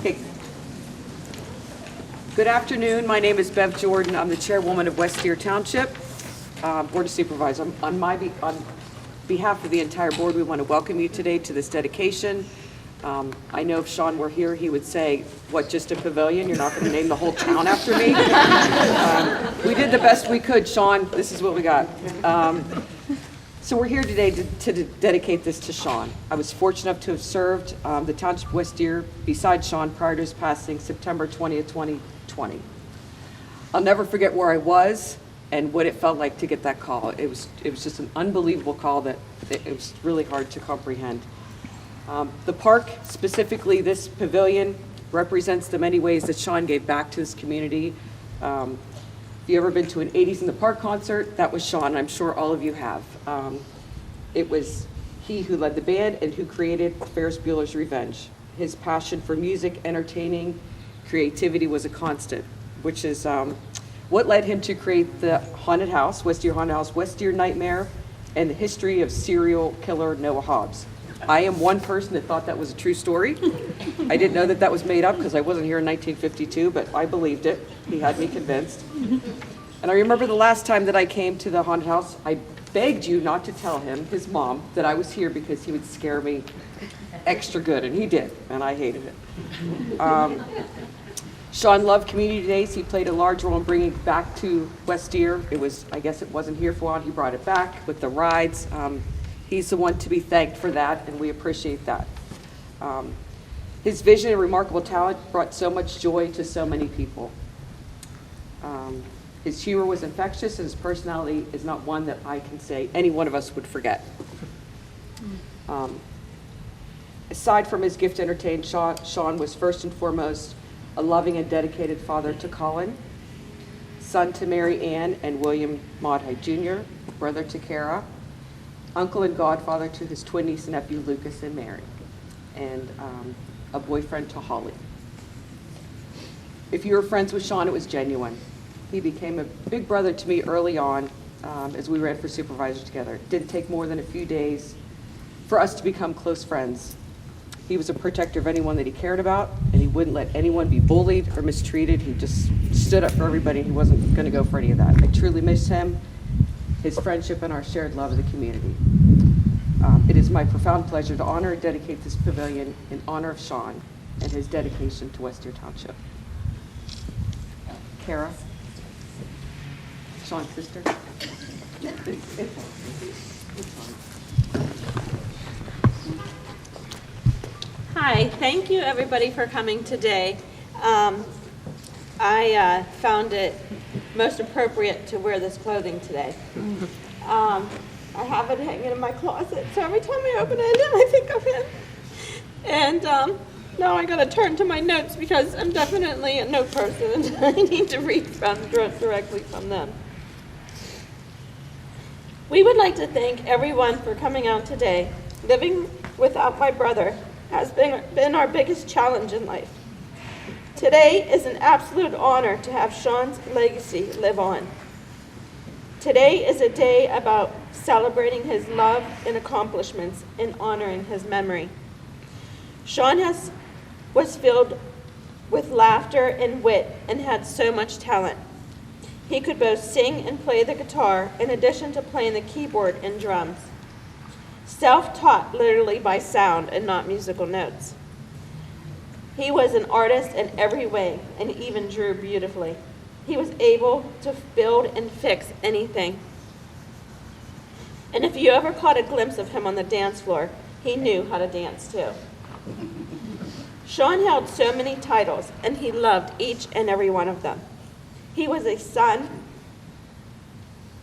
Okay. Good afternoon. My name is Bev Jordan. I'm the chairwoman of West Deer Township Board of Supervisors. On behalf of the entire board, we want to welcome you today to this dedication. I know if Shawn were here, he would say, what, just a pavilion? You're not going to name the whole town after me? We did the best we could, Shawn. This is what we got. So we're here today to dedicate this to Shawn. I was fortunate enough to have served the Township of West Deer beside Shawn prior to his passing September 20th, 2020. I'll never forget where I was and what it felt like to get that call. It was just an unbelievable call that it was really hard to comprehend. The park, specifically this pavilion, represents the many ways that Shawn gave back to this community. If you ever been to an 80s in the Park concert, that was Shawn. I'm sure all of you have. It was he who led the band and who created Ferris Bueller's Revenge. His passion for music, entertaining, creativity was a constant, which is what led him to create the haunted house, West Deer Haunted House, West Deer Nightmare, and the history of serial killer Noah Hobbs. I am one person that thought that was a true story. I didn't know that was made up because I wasn't here in 1952, but I believed it. He had me convinced. And I remember the last time that I came to the haunted house, I begged you not to tell him, his mom, that I was here because he would scare me extra good, and he did, and I hated it. Shawn loved community days. He played a large role in bringing it back to West Deer. I guess it wasn't here for a while. He brought it back with the rides. He's the one to be thanked for that, and we appreciate that. His vision and remarkable talent brought so much joy to so many people. His humor was infectious, and his personality is not one that I can say any one of us would forget. Aside from his gift to entertain, Shawn was first and foremost a loving and dedicated father to Colin, son to Mary Ann and William Maudhuit Jr., brother to Cara, uncle and godfather to his twin niece and nephew Lucas and Mary, and a boyfriend to Holly. If you were friends with Shawn, it was genuine. He became a big brother to me early on as we ran for supervisor together. It didn't take more than a few days for us to become close friends. He was a protector of anyone that he cared about, and he wouldn't let anyone be bullied or mistreated. He just stood up for everybody. He wasn't going to go for any of that. I truly miss him, his friendship, and our shared love of the community. It is my profound pleasure to honor and dedicate this pavilion in honor of Shawn and his dedication to West Deer Township. Cara, Shawn's sister. Hi, thank you everybody for coming today. I found it most appropriate to wear this clothing today. I have it hanging in my closet, so every time I open it, I think of him. And now I gotta turn to my notes because I'm definitely a note person and I need to read directly from them. We would like to thank everyone for coming out today. Living without my brother has been our biggest challenge in life. Today is an absolute honor to have Shawn's legacy live on. Today is a day about celebrating his love and accomplishments and honoring his memory. Shawn was filled with laughter and wit and had so much talent. He could both sing and play the guitar in addition to playing the keyboard and drums. Self-taught literally by sound and not musical notes. He was an artist in every way and even drew beautifully. He was able to build and fix anything. And if you ever caught a glimpse of him on the dance floor, he knew how to dance too. Shawn held so many titles, and he loved each and every one of them. He was a son,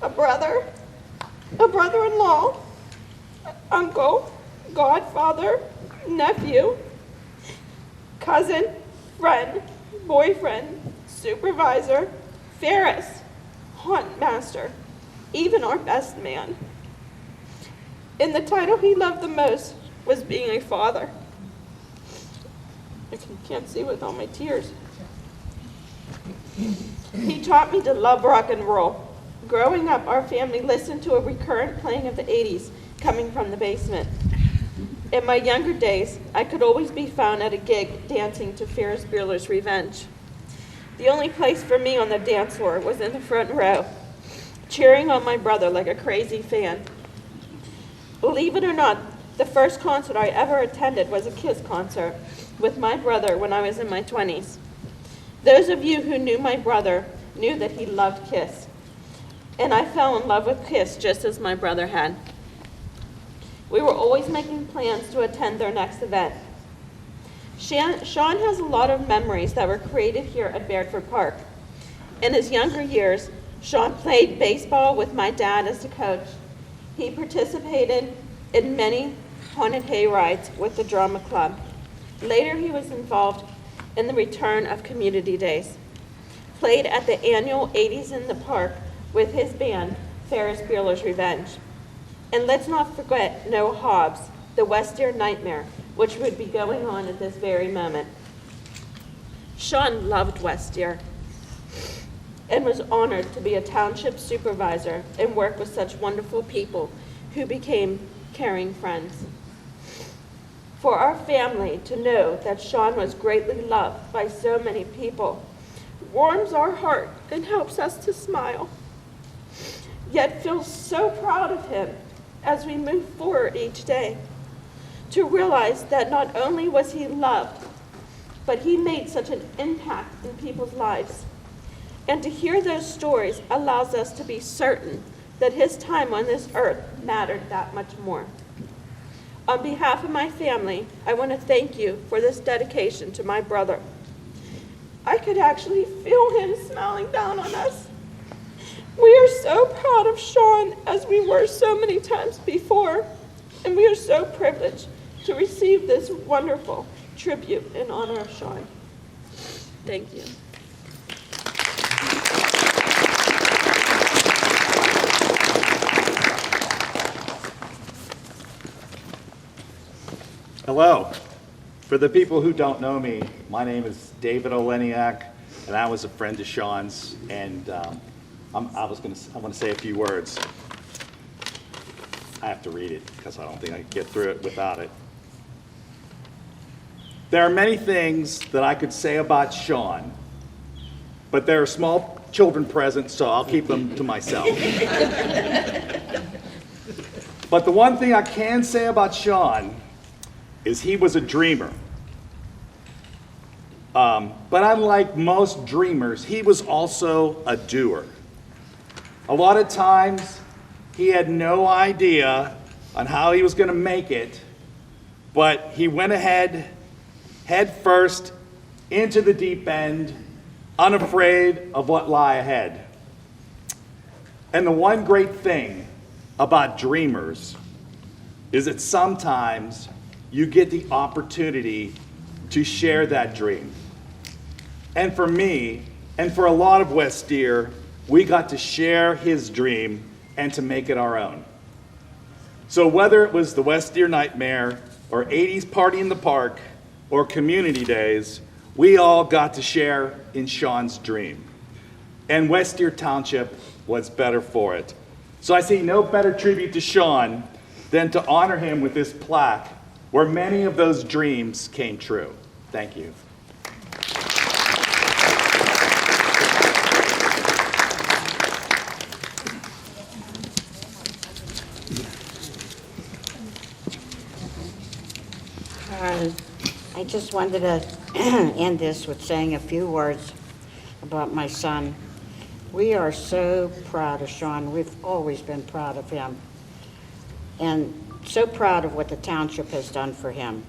a brother, a brother-in-law, uncle, godfather, nephew, cousin, friend, boyfriend, supervisor, Ferris, haunt master, even our best man. And the title he loved the most was being a father. I can't see with all my tears. He taught me to love rock and roll. Growing up, our family listened to a recurrent playing of the 80s coming from the basement. In my younger days, I could always be found at a gig dancing to Ferris Bueller's Revenge. The only place for me on the dance floor was in the front row, cheering on my brother like a crazy fan. Believe it or not, the first concert I ever attended was a Kiss concert with my brother when I was in my 20s. Those of you who knew my brother knew that he loved Kiss, and I fell in love with Kiss just as my brother had. We were always making plans to attend their next event. Shawn has a lot of memories that were created here at Bairdford Park. In his younger years, Shawn played baseball with my dad as the coach. He participated in many haunted hay rides with the drama club. Later, he was involved in the return of community days. Played at the annual 80s in the Park with his band, Ferris Bueller's Revenge. And let's not forget Noah Hobbs, the West Deer Nightmare, which would be going on at this very moment. Shawn loved West Deer and was honored to be a township supervisor and work with such wonderful people who became caring friends. For our family to know that Shawn was greatly loved by so many people warms our heart and helps us to smile, yet feel so proud of him as we move forward each day, to realize that not only was he loved, but he made such an impact in people's lives. And to hear those stories allows us to be certain that his time on this earth mattered that much more. On behalf of my family, I want to thank you for this dedication to my brother. I could actually feel him smiling down on us. We are so proud of Shawn, as we were so many times before, and we are so privileged to receive this wonderful tribute in honor of Shawn. Thank you. Hello. For the people who don't know me, my name is David Oleniacz, and I was a friend of Shawn's, and I want to say a few words. I have to read it because I don't think I can get through it without it. There are many things that I could say about Shawn, but there are small children present, so I'll keep them to myself. But the one thing I can say about Shawn is he was a dreamer. But unlike most dreamers, he was also a doer. A lot of times, he had no idea on how he was going to make it, but he went ahead, head first, into the deep end, unafraid of what lie ahead. And the one great thing about dreamers is that sometimes you get the opportunity to share that dream. And for me, and for a lot of West Deer, we got to share his dream and to make it our own. So whether it was the West Deer Nightmare, or 80s Party in the Park, or community days, we all got to share in Shawn's dream. And West Deer Township was better for it. So I see no better tribute to Shawn than to honor him with this plaque, where many of those dreams came true. Thank you. I just wanted to end this with saying a few words about my son. We are so proud of Shawn. We've always been proud of him, and so proud of what the township has done for him.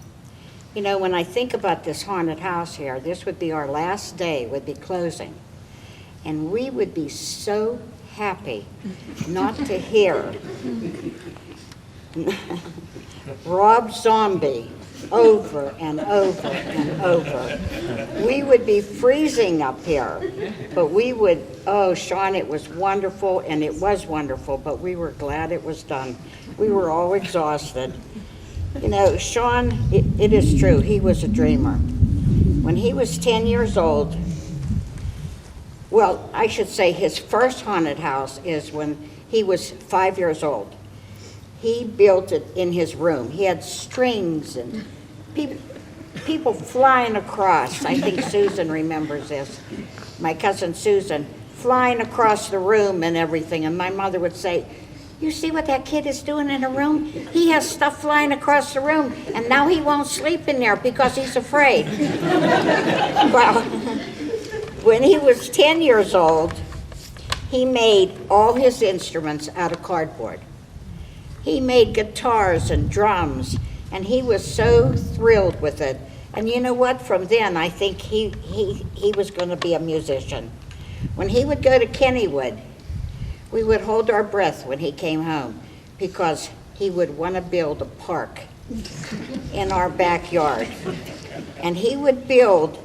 You know, when I think about this haunted house here, this would be our last day, would be closing, and we would be so happy not to hear Rob Zombie over and over and over. We would be freezing up here, but we would, oh, Shawn, it was wonderful, and it was wonderful, but we were glad it was done. We were all exhausted. You know, Shawn, it is true, he was a dreamer. When he was 10 years old, well, I should say his first haunted house is when he was 5 years old. He built it in his room. He had strings and people flying across. I think Susan remembers this. My cousin Susan, flying across the room and everything. And my mother would say, "You see what that kid is doing in a room? He has stuff flying across the room, and now he won't sleep in there because he's afraid." Well, when he was 10 years old, he made all his instruments out of cardboard. He made guitars and drums, and he was so thrilled with it. And you know what? From then, I think he was going to be a musician. When he would go to Kennywood, we would hold our breath when he came home because he would want to build a park in our backyard. And he would build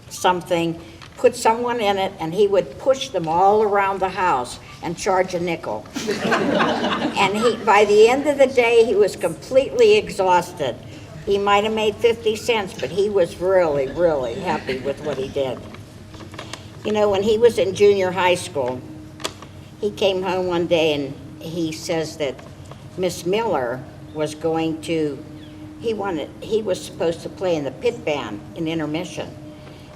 something, put someone in it, and he would push them all around the house and charge a nickel. And by the end of the day, he was completely exhausted. He might have made 50 cents, but he was really, really happy with what he did. You know, when he was in junior high school, he came home one day and he says that Miss Miller was going to, he was supposed to play in the pit band in intermission.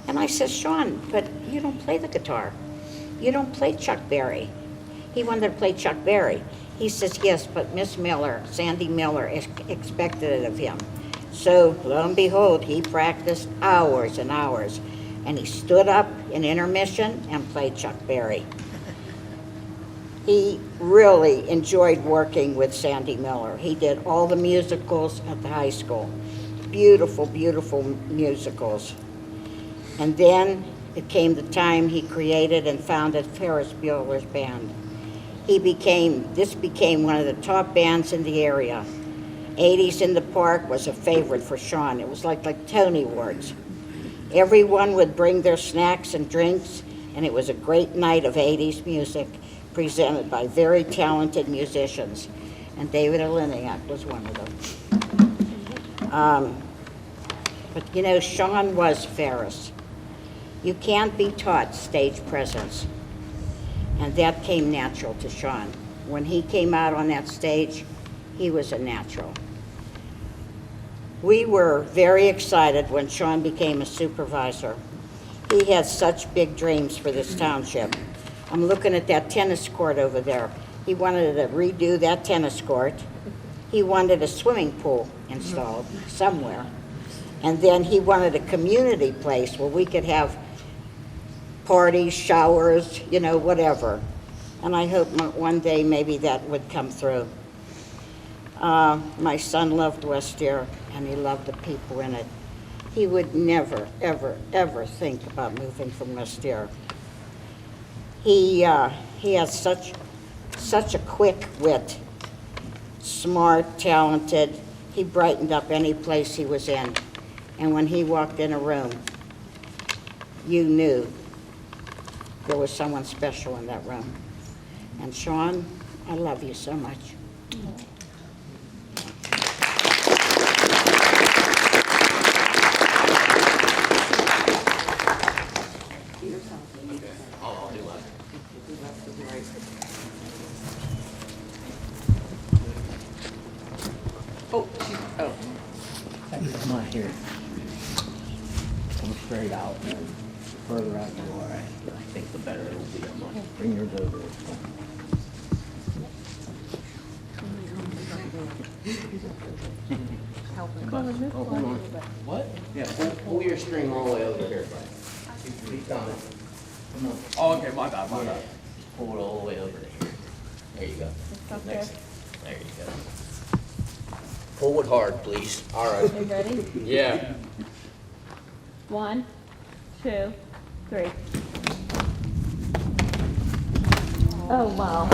And I said, "Shawn, but you don't play the guitar. You don't play Chuck Berry." He wanted to play Chuck Berry. He says, "Yes, but Miss Miller, Sandy Miller, expected it of him." So lo and behold, he practiced hours and hours. And he stood up in intermission and played Chuck Berry. He really enjoyed working with Sandy Miller. He did all the musicals at the high school. Beautiful, beautiful musicals. And then it came the time he created and founded Ferris Bueller's Band. This became one of the top bands in the area. 80s in the Park was a favorite for Shawn. It was like Tony Awards. Everyone would bring their snacks and drinks, and it was a great night of 80s music presented by very talented musicians. And David Oleniacz was one of them. But you know, Shawn was Ferris. You can't be taught stage presence. And that came natural to Shawn. When he came out on that stage, he was a natural. We were very excited when Shawn became a supervisor. He had such big dreams for this township. I'm looking at that tennis court over there. He wanted to redo that tennis court. He wanted a swimming pool installed somewhere. And then he wanted a community place where we could have parties, showers, you know, whatever. And I hope one day maybe that would come through. My son loved West Deer, and he loved the people in it. He would never, ever, ever think about moving from West Deer. He has such a quick wit, smart, talented. He brightened up any place he was in. And when he walked in a room, you knew there was someone special in that room. And Shawn, I love you so much. Come on here. Come straight out and further out you are. I think the better it'll be. Come on. Bring yours over. Oh, hold on. What? Yeah, pull your string all the way over here, bud. Keep coming. Come on. Oh, okay, my bad. Just pull it all the way over to here. There you go. Next. There you go. Pull it hard, please. All right. You ready? Yeah. 1, 2, 3. Oh, wow.